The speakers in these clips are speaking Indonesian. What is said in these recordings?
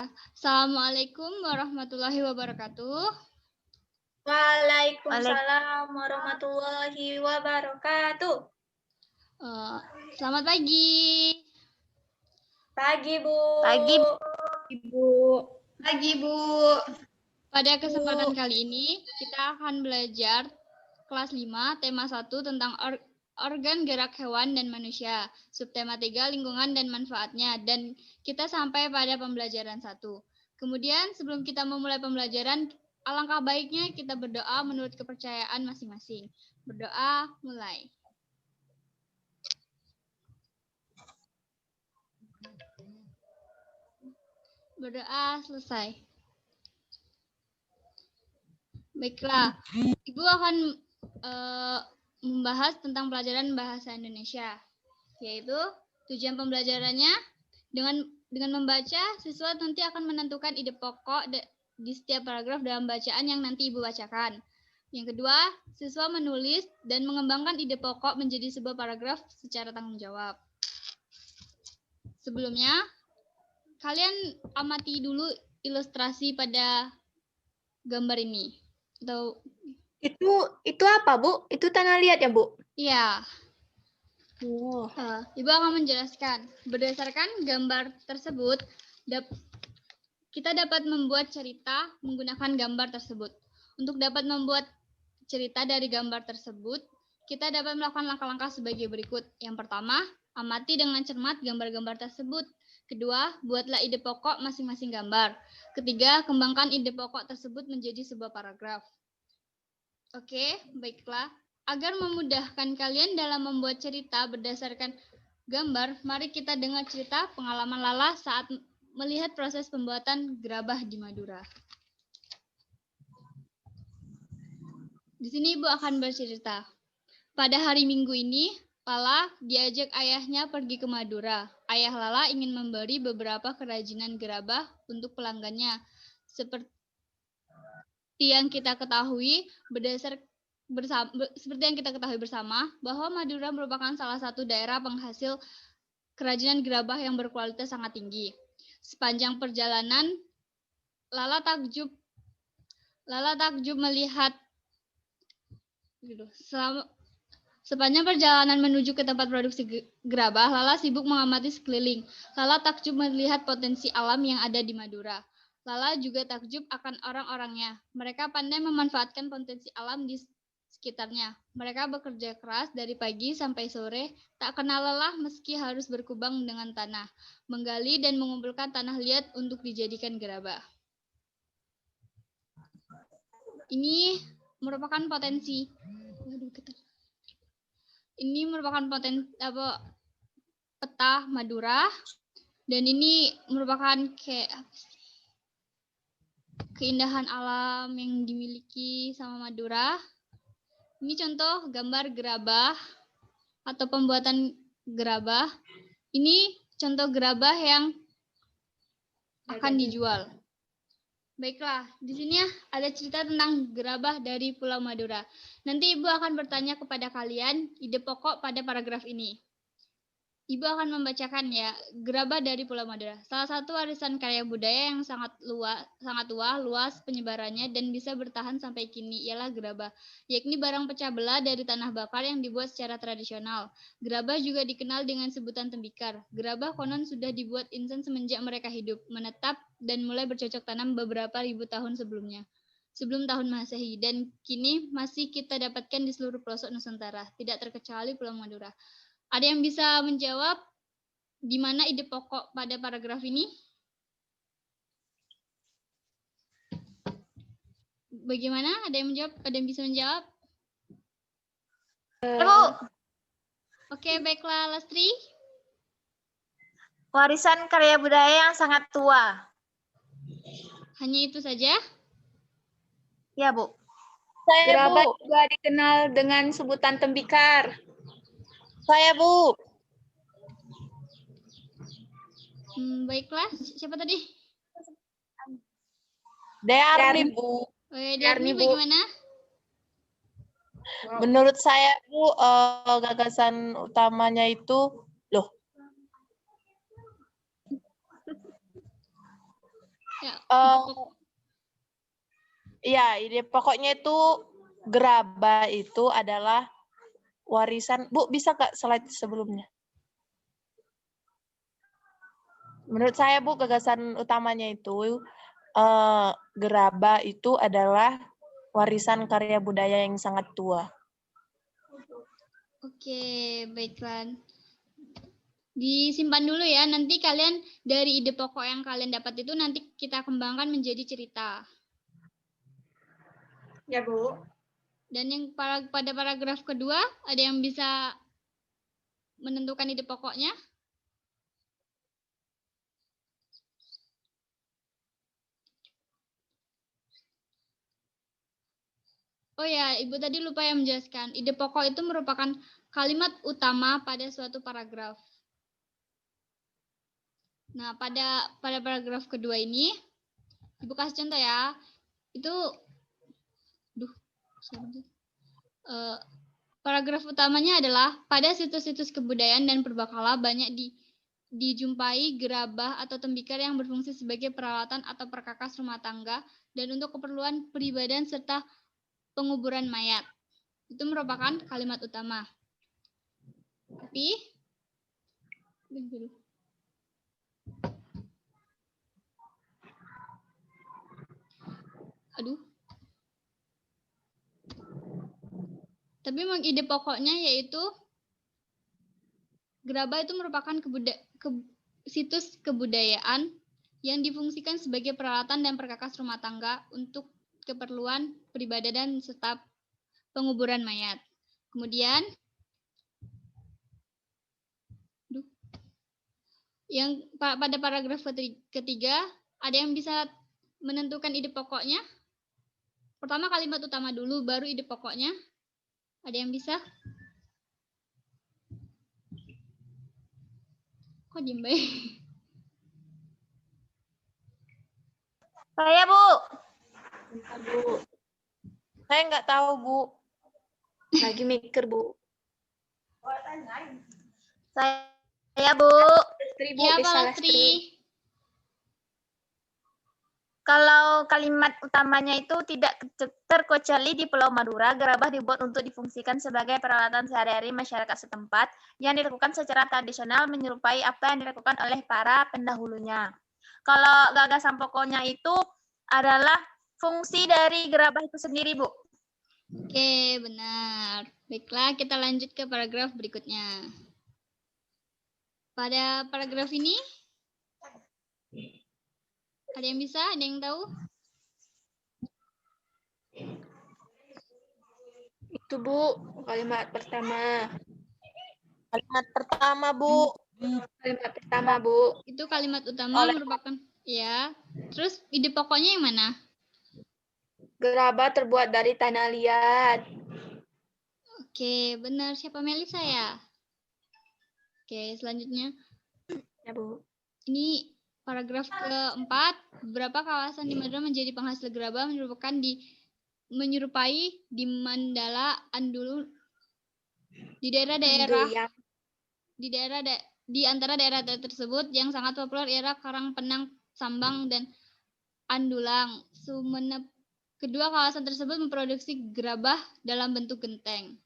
Assalamualaikum warahmatullahi wabarakatuh. Waalaikumsalam warahmatullahi wabarakatuh. Selamat pagi. Pagi, Bu. Pagi, Bu. Pagi, Bu. Pada kesempatan kali ini, kita akan belajar kelas 5, tema 1 tentang organ gerak hewan dan manusia. Subtema 3, lingkungan dan manfaatnya. Dan kita sampai pada pembelajaran 1. Kemudian, sebelum kita memulai pembelajaran, alangkah baiknya kita berdoa menurut kepercayaan masing-masing. Berdoa, mulai. Berdoa, selesai. Baiklah, Ibu akan membahas tentang pelajaran bahasa Indonesia, yaitu tujuan pembelajarannya dengan membaca, siswa nanti akan menentukan ide pokok di setiap paragraf dalam bacaan yang nanti Ibu bacakan. Yang kedua, siswa menulis dan mengembangkan ide pokok menjadi sebuah paragraf secara tanggung jawab. Sebelumnya, kalian amati dulu ilustrasi pada gambar ini. Itu apa, Bu? Itu tanah liat ya, Bu? Iya. Oh. Ibu akan menjelaskan. Berdasarkan gambar tersebut, kita dapat membuat cerita menggunakan gambar tersebut. Untuk dapat membuat cerita dari gambar tersebut, kita dapat melakukan langkah-langkah sebagai berikut. Yang pertama, amati dengan cermat gambar-gambar tersebut. Kedua, buatlah ide pokok masing-masing gambar. Ketiga, kembangkan ide pokok tersebut menjadi sebuah paragraf. Oke, baiklah. Agar memudahkan kalian dalam membuat cerita berdasarkan gambar, mari kita dengar cerita pengalaman Lala saat melihat proses pembuatan gerabah di Madura. Di sini Ibu akan bercerita. Pada hari Minggu ini, Lala diajak ayahnya pergi ke Madura. Ayah Lala ingin memberi beberapa kerajinan gerabah untuk pelanggannya. Seperti yang kita ketahui bersama bahwa Madura merupakan salah satu daerah penghasil kerajinan gerabah yang berkualitas sangat tinggi. Sepanjang perjalanan, Lala takjub melihat sepanjang perjalanan menuju ke tempat produksi gerabah, Lala sibuk mengamati sekeliling. Lala takjub melihat potensi alam yang ada di Madura. Lala juga takjub akan orang-orangnya. Mereka pandai memanfaatkan potensi alam di sekitarnya. Mereka bekerja keras dari pagi sampai sore, tak kenal lelah meski harus berkubang dengan tanah, menggali dan mengumpulkan tanah liat untuk dijadikan gerabah. Ini merupakan potensi. Ini merupakan peta Madura, dan ini merupakan keindahan alam yang dimiliki sama Madura. Ini contoh gambar gerabah atau pembuatan gerabah. Ini contoh gerabah yang akan dijual. Baiklah, di sini ada cerita tentang gerabah dari Pulau Madura. Nanti Ibu akan bertanya kepada kalian ide pokok pada paragraf ini. Ibu akan membacakan ya, gerabah dari Pulau Madura. Salah satu warisan karya budaya yang sangat tua, luas penyebarannya dan bisa bertahan sampai kini ialah gerabah, yakni barang pecah belah dari tanah bakar yang dibuat secara tradisional. Gerabah juga dikenal dengan sebutan tembikar. Gerabah konon sudah dibuat insan semenjak mereka hidup, menetap, dan mulai bercocok tanam beberapa ribu tahun sebelum tahun Masehi, dan kini masih kita dapatkan di seluruh pelosok Nusantara, tidak terkecuali Pulau Madura. Ada yang bisa menjawab di mana ide pokok pada paragraf ini? Bagaimana? Ada yang menjawab? Ada yang bisa menjawab? Oke, baiklah, Lastri. Warisan karya budaya yang sangat tua. Hanya itu saja? Ya, Bu. Gerabah juga dikenal dengan sebutan tembikar. Saya, Bu. Baiklah, siapa tadi? Dearni, Bu. Dearni, bagaimana? Menurut saya, Bu, gagasan utamanya itu, Ya, Eh, Ya, ide pokoknya itu gerabah itu adalah warisan. Bu, bisa nggak slide sebelumnya? Menurut saya, Bu, gagasan utamanya itu gerabah itu adalah warisan karya budaya yang sangat tua. oke, baiklah. Disimpan dulu ya, nanti kalian dari ide pokok yang kalian dapat itu nanti kita kembangkan menjadi cerita. Ya, Bu. Dan yang pada paragraf kedua, ada yang bisa menentukan ide pokoknya? Oh ya, Ibu tadi lupa yang menjelaskan. Ide pokok itu merupakan kalimat utama pada suatu paragraf. Nah, pada paragraf kedua ini, Ibu kasih contoh ya. Itu, paragraf utamanya adalah pada situs-situs kebudayaan dan purbakala banyak dijumpai gerabah atau tembikar yang berfungsi sebagai peralatan atau perkakas rumah tangga dan untuk keperluan peribadahan serta penguburan mayat. Itu merupakan kalimat utama. Tapi, tapi memang ide pokoknya yaitu gerabah itu merupakan situs kebudayaan yang difungsikan sebagai peralatan dan perkakas rumah tangga untuk keperluan peribadahan serta penguburan mayat. Kemudian, yang pada paragraf ketiga, ada yang bisa menentukan ide pokoknya? Pertama kalimat utama dulu, baru ide pokoknya. Ada yang bisa? Kok diem baik? Saya, Bu. Bu. Saya nggak tahu, Bu. Lagi mikir, Bu. Saya, Bu. Lestri, Bu. Ya, Bisa Pak Lestri. Lastri. Kalau kalimat utamanya itu tidak terkecuali di Pulau Madura, gerabah dibuat untuk difungsikan sebagai peralatan sehari-hari masyarakat setempat yang dilakukan secara tradisional menyerupai apa yang dilakukan oleh para pendahulunya. Kalau gagasan pokoknya itu adalah fungsi dari gerabah itu sendiri, Bu. Oke, benar. Baiklah, kita lanjut ke paragraf berikutnya. Pada paragraf ini, ada yang bisa? Ada yang tahu? Itu, Bu. Kalimat pertama. Kalimat pertama, Bu. Kalimat pertama, Bu. Itu kalimat utama merupakan, ya. Terus ide pokoknya yang mana? Gerabah terbuat dari tanah liat. Oke, benar. Siapa Melisa ya? Oke, selanjutnya. Ya, Bu. Ini paragraf keempat. Beberapa kawasan di Madura menjadi penghasil gerabah menyerupai di Mandala, Andulu, di antara daerah tersebut yang sangat populer ialah Karangpenang, Sambang, dan Andulang. Sumenep. Kedua kawasan tersebut memproduksi gerabah dalam bentuk genteng.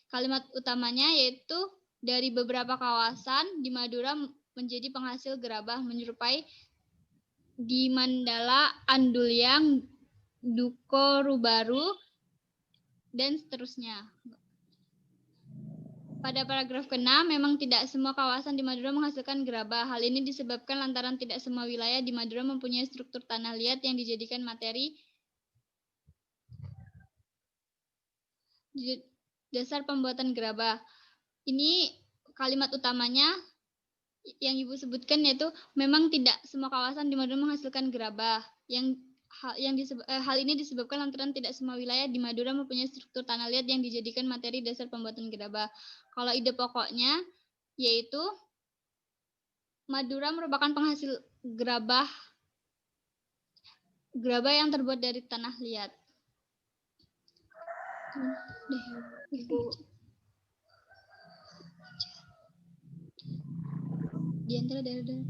Kalimat utamanya yaitu dari beberapa kawasan di Madura menjadi penghasil gerabah menyerupai di Mandala, Andulyang, Duko Rubaru, dan seterusnya. Pada paragraf ke-6, memang tidak semua kawasan di Madura menghasilkan gerabah. Hal ini disebabkan lantaran tidak semua wilayah di Madura mempunyai struktur tanah liat yang dijadikan materi dasar pembuatan gerabah. Ini kalimat utamanya yang Ibu sebutkan yaitu memang tidak semua kawasan di Madura menghasilkan gerabah. Hal ini disebabkan lantaran tidak semua wilayah di Madura mempunyai struktur tanah liat yang dijadikan materi dasar pembuatan gerabah. Kalau ide pokoknya yaitu Madura merupakan penghasil gerabah yang terbuat dari tanah liat. Ibu. Di antara daerah-daerah.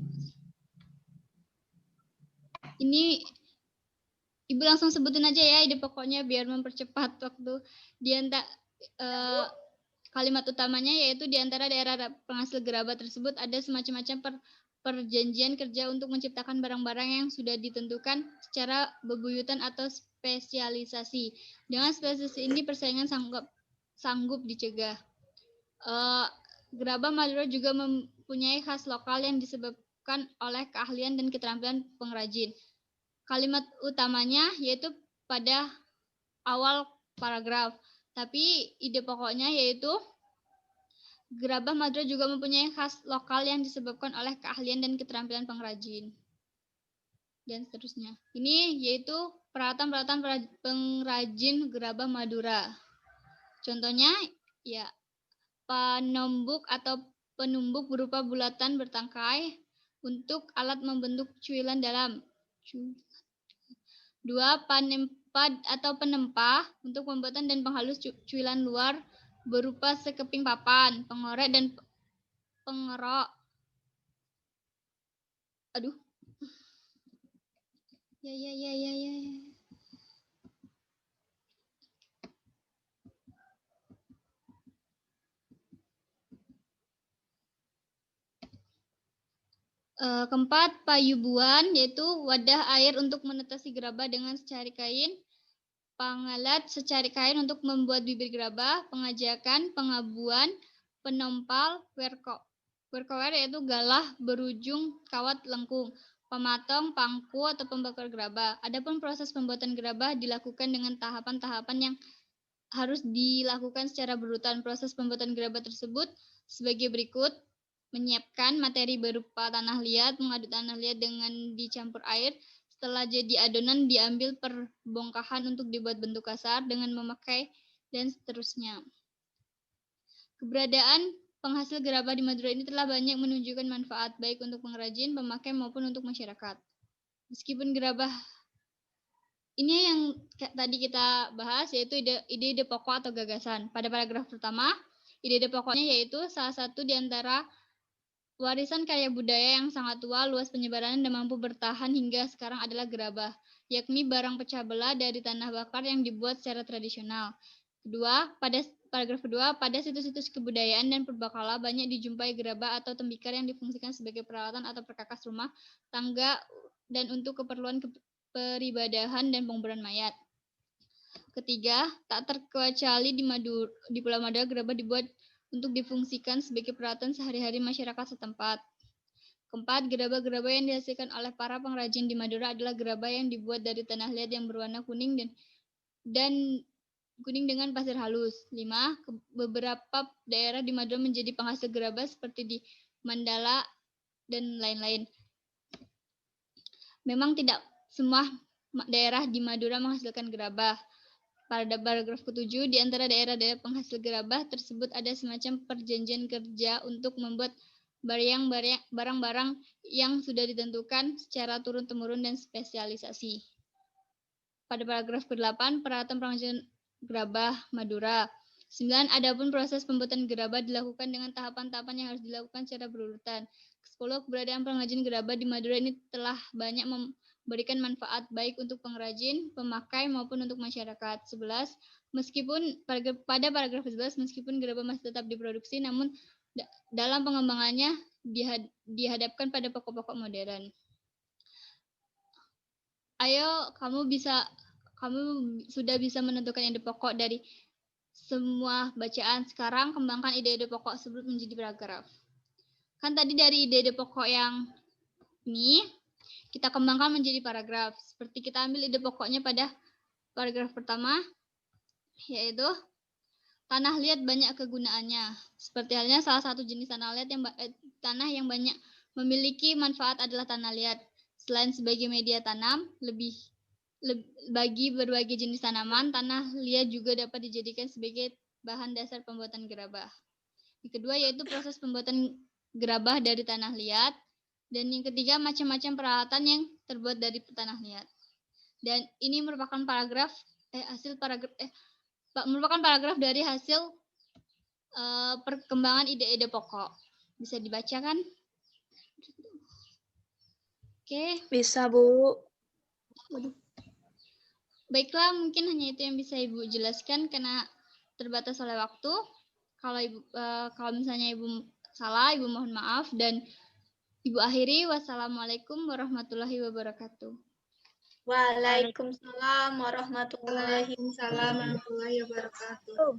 Ini Ibu langsung sebutin aja ya ide pokoknya biar mempercepat waktu. Kalimat utamanya yaitu di antara daerah penghasil gerabah tersebut ada semacam-macam perjanjian kerja untuk menciptakan barang-barang yang sudah ditentukan secara bebuyutan atau spesialisasi. Dengan spesialisasi ini persaingan sanggup dicegah. Gerabah Madura juga mempunyai khas lokal yang disebabkan oleh keahlian dan keterampilan pengrajin. Kalimat utamanya yaitu pada awal paragraf. Tapi ide pokoknya yaitu gerabah Madura juga mempunyai khas lokal yang disebabkan oleh keahlian dan keterampilan pengrajin. Dan seterusnya. Ini yaitu peralatan-peralatan pengrajin gerabah Madura. Contohnya ya penombuk atau penumbuk berupa bulatan bertangkai untuk alat membentuk cuilan dalam. 2. Panempa atau penempa untuk pembuatan dan penghalus cuilan luar berupa sekeping papan, pengorek dan pengerok. Aduh. Ya. Keempat, payubuan, yaitu wadah air untuk menetesi gerabah dengan secari kain, pangalat secari kain untuk membuat bibir gerabah, pengajakan, pengabuan, penompal, werkower yaitu galah berujung kawat lengkung, pematong, pangku atau pembakar gerabah. Adapun proses pembuatan gerabah dilakukan dengan tahapan-tahapan yang harus dilakukan secara berurutan. Proses pembuatan gerabah tersebut sebagai berikut: menyiapkan materi berupa tanah liat, mengaduk tanah liat dengan dicampur air. Setelah jadi adonan, diambil perbongkahan untuk dibuat bentuk kasar dengan memakai dan seterusnya. Keberadaan penghasil gerabah di Madura ini telah banyak menunjukkan manfaat baik untuk pengrajin, pemakai maupun untuk masyarakat. Meskipun gerabah ini yang tadi kita bahas yaitu ide-ide pokok atau gagasan. Pada paragraf pertama, ide-ide pokoknya yaitu salah satu di antara warisan karya budaya yang sangat tua, luas penyebaran dan mampu bertahan hingga sekarang adalah gerabah, yakni barang pecah belah dari tanah bakar yang dibuat secara tradisional. Kedua, pada paragraf kedua, pada situs-situs kebudayaan dan purbakala banyak dijumpai gerabah atau tembikar yang difungsikan sebagai peralatan atau perkakas rumah tangga dan untuk keperluan peribadahan dan penguburan mayat. Ketiga, tak terkecuali di Pulau Madura gerabah dibuat untuk difungsikan sebagai peralatan sehari-hari masyarakat setempat. Keempat, gerabah-gerabah yang dihasilkan oleh para pengrajin di Madura adalah gerabah yang dibuat dari tanah liat yang berwarna kuning dan kuning dengan pasir halus. 5. Beberapa daerah di Madura menjadi penghasil gerabah seperti di Mandala dan lain-lain. Memang tidak semua daerah di Madura menghasilkan gerabah. Pada paragraf ke-7, di antara daerah-daerah penghasil gerabah tersebut ada semacam perjanjian kerja untuk membuat barang-barang yang sudah ditentukan secara turun-temurun dan spesialisasi. Pada paragraf ke-8, peralatan pengrajin gerabah Madura. 9. Adapun proses pembuatan gerabah dilakukan dengan tahapan-tahapan yang harus dilakukan secara berurutan. 10. Keberadaan pengrajin gerabah di Madura ini telah banyak memberikan manfaat baik untuk pengrajin, pemakai maupun untuk masyarakat. 11. Meskipun pada paragraf 11, meskipun gerabah masih tetap diproduksi, namun dalam pengembangannya dihadapkan pada pokok-pokok modern. Ayo, kamu sudah bisa menentukan ide pokok dari semua bacaan. Sekarang kembangkan ide-ide pokok tersebut menjadi paragraf. Kan tadi dari ide-ide pokok yang ini kita kembangkan menjadi paragraf. Seperti kita ambil ide pokoknya pada paragraf pertama, yaitu tanah liat banyak kegunaannya. Seperti halnya salah satu jenis tanah yang banyak memiliki manfaat adalah tanah liat. Selain sebagai media tanam, bagi berbagai jenis tanaman, tanah liat juga dapat dijadikan sebagai bahan dasar pembuatan gerabah. Yang kedua yaitu proses pembuatan gerabah dari tanah liat. Dan yang ketiga, macam-macam peralatan yang terbuat dari tanah liat. Dan ini merupakan paragraf dari hasil perkembangan ide-ide pokok. Bisa dibacakan? Oke. Bisa, Bu. Waduh. Baiklah, mungkin hanya itu yang bisa Ibu jelaskan karena terbatas oleh waktu. Kalau misalnya Ibu salah, Ibu mohon maaf dan Ibu akhiri. Wassalamualaikum warahmatullahi wabarakatuh. Waalaikumsalam warahmatullahi wabarakatuh.